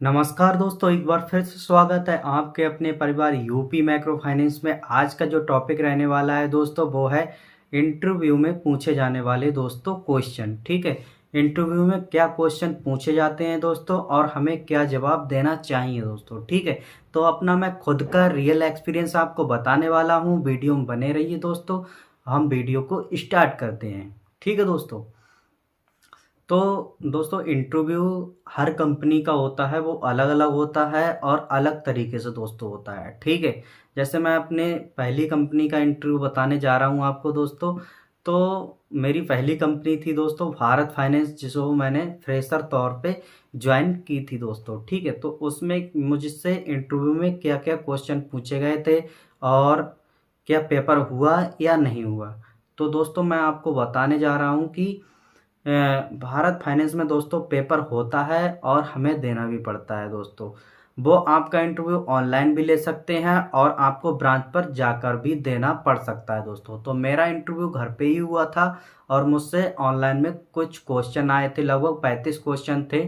नमस्कार दोस्तों, एक बार फिर से स्वागत है आपके अपने परिवार यूपी माइक्रो फाइनेंस में। आज का जो टॉपिक रहने वाला है दोस्तों, वो है इंटरव्यू में पूछे जाने वाले दोस्तों क्वेश्चन। ठीक है, इंटरव्यू में क्या क्वेश्चन पूछे जाते हैं दोस्तों और हमें क्या जवाब देना चाहिए दोस्तों। ठीक है, तो अपना मैं खुद का रियल एक्सपीरियंस आपको बताने वाला हूँ। वीडियो में बने रहिए दोस्तों। हम वीडियो को स्टार्ट करते हैं। ठीक है दोस्तों, तो दोस्तों इंटरव्यू हर कंपनी का होता है, वो अलग अलग होता है और अलग तरीके से दोस्तों होता है। ठीक है, जैसे मैं अपने पहली कंपनी का इंटरव्यू बताने जा रहा हूँ आपको दोस्तों। तो मेरी पहली कंपनी थी दोस्तों भारत फाइनेंस, जिसको मैंने फ्रेशर तौर पे ज्वाइन की थी दोस्तों। ठीक है, तो उसमें मुझसे इंटरव्यू में क्या क्या क्वेश्चन पूछे गए थे और क्या पेपर हुआ या नहीं हुआ। तो दोस्तों मैं आपको बताने जा रहा हूँ कि भारत फाइनेंस में दोस्तों पेपर होता है और हमें देना भी पड़ता है दोस्तों। वो आपका इंटरव्यू ऑनलाइन भी ले सकते हैं और आपको ब्रांच पर जाकर भी देना पड़ सकता है दोस्तों। तो मेरा इंटरव्यू घर पे ही हुआ था और मुझसे ऑनलाइन में कुछ क्वेश्चन आए थे, लगभग 35 क्वेश्चन थे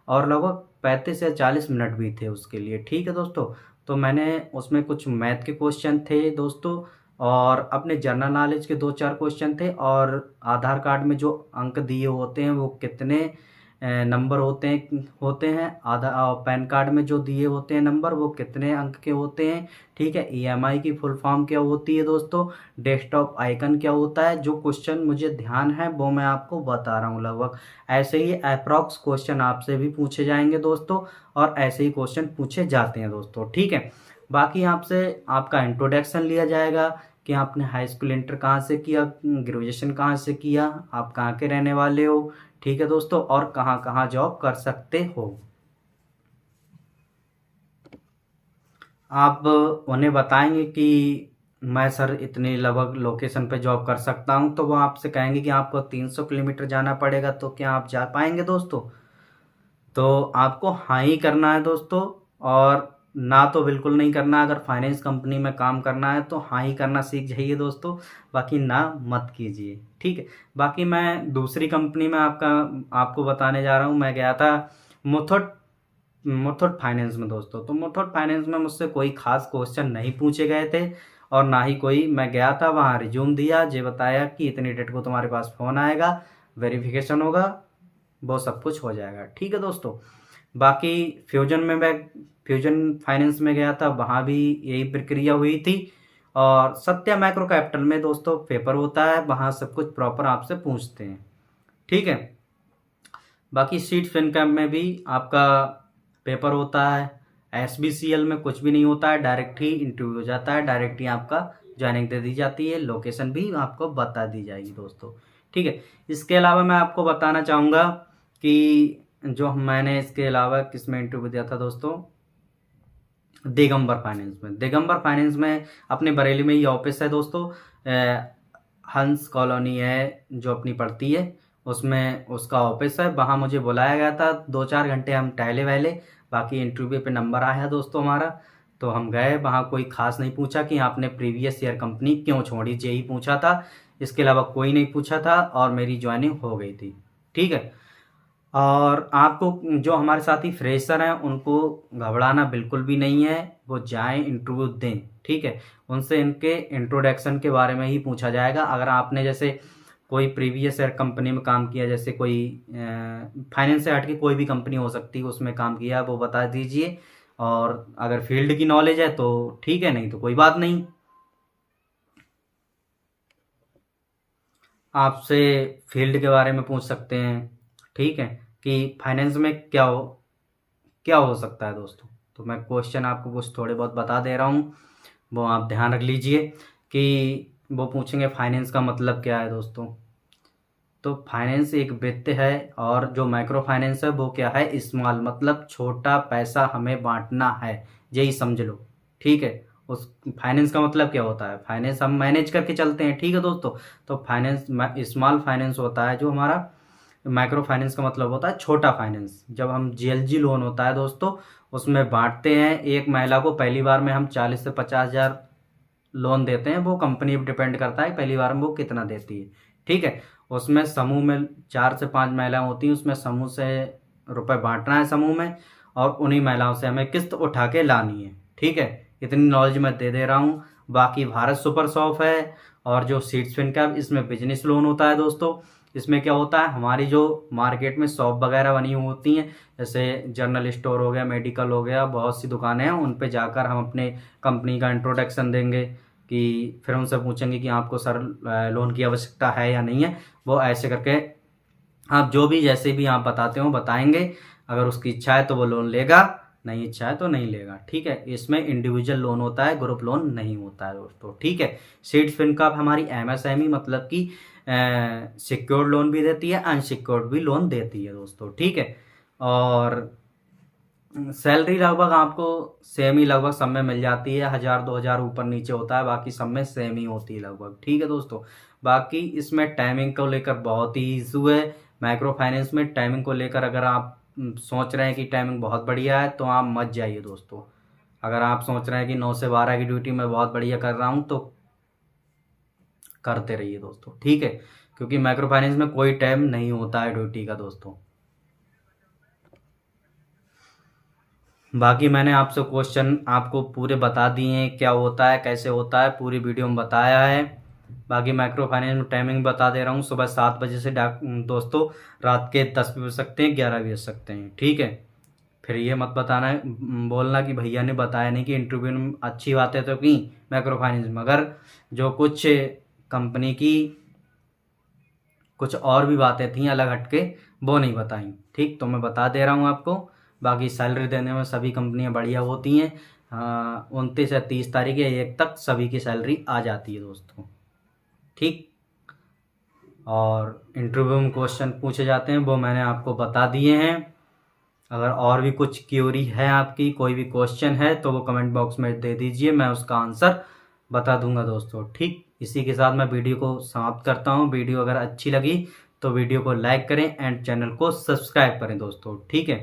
और लगभग 35 या 40 मिनट भी थे उसके लिए। ठीक है दोस्तों, तो मैंने उसमें कुछ मैथ के क्वेश्चन थे दोस्तों और अपने जनरल नॉलेज के 2-4 क्वेश्चन थे और आधार कार्ड में जो अंक दिए होते हैं वो कितने नंबर होते हैं पैन कार्ड में जो दिए होते हैं नंबर वो कितने अंक के होते हैं। ठीक है, ईएमआई की फुल फॉर्म क्या होती है दोस्तों, डेस्कटॉप आइकन क्या होता है। जो क्वेश्चन मुझे ध्यान है वो मैं आपको बता रहा हूँ। लगभग ऐसे ही अप्रॉक्स क्वेश्चन आपसे भी पूछे जाएंगे दोस्तों और ऐसे ही क्वेश्चन पूछे जाते हैं दोस्तों। ठीक है, बाकी आपसे आपका इंट्रोडक्शन लिया जाएगा कि आपने हाई स्कूल इंटर कहाँ से किया, ग्रेजुएशन कहाँ से किया, आप कहाँ के रहने वाले हो। ठीक है दोस्तों, और कहाँ कहाँ जॉब कर सकते हो। आप उन्हें बताएंगे कि मैं सर इतनी लगभग लोकेशन पे जॉब कर सकता हूँ, तो वो आपसे कहेंगे कि आपको 300 किलोमीटर जाना पड़ेगा, तो क्या आप जा पाएंगे दोस्तों। तो आपको हाँ ही करना है दोस्तों और ना तो बिल्कुल नहीं करना। अगर फाइनेंस कंपनी में काम करना है तो हाँ ही करना सीख जाइए दोस्तों, बाकी ना मत कीजिए। ठीक है, बाकी मैं दूसरी कंपनी में आपको बताने जा रहा हूँ। मैं गया था मुथूट मुथूट फाइनेंस में दोस्तों। तो मुथूट फाइनेंस में मुझसे कोई खास क्वेश्चन नहीं पूछे गए थे और ना ही कोई, मैं गया था वहाँ रिज्यूम दिया, जे बताया कि इतनी डेट को तुम्हारे पास फ़ोन आएगा, वेरिफिकेशन होगा, वो सब कुछ हो जाएगा। ठीक है दोस्तों, बाकी मैं फ्यूजन फाइनेंस में गया था, वहाँ भी यही प्रक्रिया हुई थी। और सत्या माइक्रो कैपिटल में दोस्तों पेपर होता है, वहाँ सब कुछ प्रॉपर आपसे पूछते हैं। ठीक है, बाकी सीट फिनकैम में भी आपका पेपर होता है। एसबीसीएल में कुछ भी नहीं होता है, डायरेक्ट ही इंटरव्यू हो जाता है, डायरेक्ट ही आपका ज्वाइनिंग दे दी जाती है, लोकेशन भी आपको बता दी जाएगी दोस्तों। ठीक है, इसके अलावा मैं आपको बताना चाहूँगा कि जो मैंने इसके अलावा किस में इंटरव्यू दिया था दोस्तों, दिगंबर फाइनेंस में अपने बरेली में ही ऑफिस है दोस्तों। हंस कॉलोनी है जो अपनी पड़ती है, उसमें उसका ऑफिस है। वहाँ मुझे बुलाया गया था, 2-4 घंटे हम टहले वहले, बाकी इंटरव्यू पे नंबर आया दोस्तों हमारा। तो हम गए वहाँ, कोई खास नहीं पूछा कि आपने प्रीवियस ईयर कंपनी क्यों छोड़ी, यही पूछा था। इसके अलावा कोई नहीं पूछा था और मेरी ज्वाइनिंग हो गई थी। ठीक है, और आपको जो हमारे साथी फ्रेशर हैं उनको घबराना बिल्कुल भी नहीं है, वो जाएं इंटरव्यू दें। ठीक है, उनसे इनके इंट्रोडक्शन के बारे में ही पूछा जाएगा। अगर आपने जैसे कोई प्रीवियस ईयर कंपनी में काम किया, जैसे कोई फाइनेंस से हट के कोई भी कंपनी हो सकती है उसमें काम किया, वो बता दीजिए। और अगर फील्ड की नॉलेज है तो ठीक है, नहीं तो कोई बात नहीं। आपसे फील्ड के बारे में पूछ सकते हैं। ठीक है, कि फाइनेंस में क्या हो सकता है दोस्तों। तो मैं क्वेश्चन आपको कुछ थोड़े बहुत बता दे रहा हूँ, वो आप ध्यान रख लीजिए। कि वो पूछेंगे फाइनेंस का मतलब क्या है दोस्तों। तो फाइनेंस एक वित्त है और जो माइक्रो फाइनेंस है वो क्या है, स्मॉल मतलब छोटा पैसा हमें बांटना है, यही समझ लो। ठीक है, उस फाइनेंस का मतलब क्या होता है, फाइनेंस हम मैनेज करके चलते हैं। ठीक है दोस्तों, तो फाइनेंस स्मॉल फाइनेंस होता है जो हमारा। माइक्रो फाइनेंस का मतलब होता है छोटा फाइनेंस। जब हम जीएलजी लोन होता है दोस्तों, उसमें बांटते हैं। एक महिला को पहली बार में हम 40 से 50 हज़ार लोन देते हैं, वो कंपनी पर डिपेंड करता है पहली बार में वो कितना देती है। ठीक है, उसमें समूह में 4 से 5 महिलाएं होती हैं, उसमें समूह से रुपए बांटना है समूह में। और उन्हीं महिलाओं से हमें किस्त उठा के लानी है। ठीक है, इतनी नॉलेज मैं दे रहा हूँ। बाकी भारत सुपर शॉप है और जो सीड्स फिनकैप, इसमें बिजनेस लोन होता है दोस्तों। इसमें क्या होता है, हमारी जो मार्केट में शॉप वगैरह बनी हुई होती हैं, जैसे जनरल स्टोर हो गया, मेडिकल हो गया, बहुत सी दुकानें हैं, उन पे जाकर हम अपने कंपनी का इंट्रोडक्शन देंगे कि फिर उनसे पूछेंगे कि आपको सर लोन की आवश्यकता है या नहीं है। वो ऐसे करके आप जो भी जैसे भी आप बताते हो बताएंगे। अगर उसकी इच्छा है तो वो लोन लेगा, नहीं इच्छा है तो नहीं लेगा। ठीक है, इसमें इंडिविजुअल लोन होता है, ग्रुप लोन नहीं होता है दोस्तों। ठीक है, सीड्स फिनकैप हमारी एमएसएमई मतलब कि सिक्योर्ड लोन भी देती है, अनसिक्योर्ड भी लोन देती है दोस्तों। ठीक है, और सैलरी लगभग आपको सेम ही लगभग सब में मिल जाती है, 1000-2000 ऊपर नीचे होता है, बाकी सब में सेम ही होती है लगभग। ठीक है दोस्तों, बाकी इसमें टाइमिंग को लेकर बहुत ही इशू है। माइक्रो फाइनेंस में टाइमिंग को लेकर अगर आप सोच रहे हैं कि टाइमिंग बहुत बढ़िया है तो आप मत जाइए दोस्तों। अगर आप सोच रहे हैं कि 9 से 12 की ड्यूटी मैं बहुत बढ़िया कर रहा हूँ तो करते रहिए दोस्तों। ठीक है, क्योंकि माइक्रो फाइनेंस में कोई टाइम नहीं होता है ड्यूटी का दोस्तों। बाकी मैंने आपसे क्वेश्चन आपको पूरे बता दिए हैं, क्या होता है कैसे होता है, पूरी वीडियो में बताया है। बाकी माइक्रो फाइनेंस में टाइमिंग बता दे रहा हूँ, सुबह 7 बजे से दोस्तों रात के 10 भी बज सकते हैं, 11 भी बज सकते हैं। ठीक है, फिर ये मत बताना बोलना कि भैया ने बताया नहीं कि इंटरव्यू में अच्छी बातें तो की माइक्रो फाइनेंस में, मगर जो कुछ कंपनी की कुछ और भी बातें थी अलग हटके वो नहीं बताई। ठीक, तो मैं बता दे रहा हूँ आपको। बाकी सैलरी देने में सभी कंपनियां बढ़िया होती हैं। 29 या 30 तारीख या 1 तक सभी की सैलरी आ जाती है दोस्तों। ठीक, और इंटरव्यू में क्वेश्चन पूछे जाते हैं वो मैंने आपको बता दिए हैं। अगर और भी कुछ क्यूरी है आपकी, कोई भी क्वेश्चन है तो वो कमेंट बॉक्स में दे दीजिए, मैं उसका आंसर बता दूंगा दोस्तों। ठीक, इसी के साथ मैं वीडियो को समाप्त करता हूँ। वीडियो अगर अच्छी लगी तो वीडियो को लाइक करें एंड चैनल को सब्सक्राइब करें दोस्तों। ठीक है।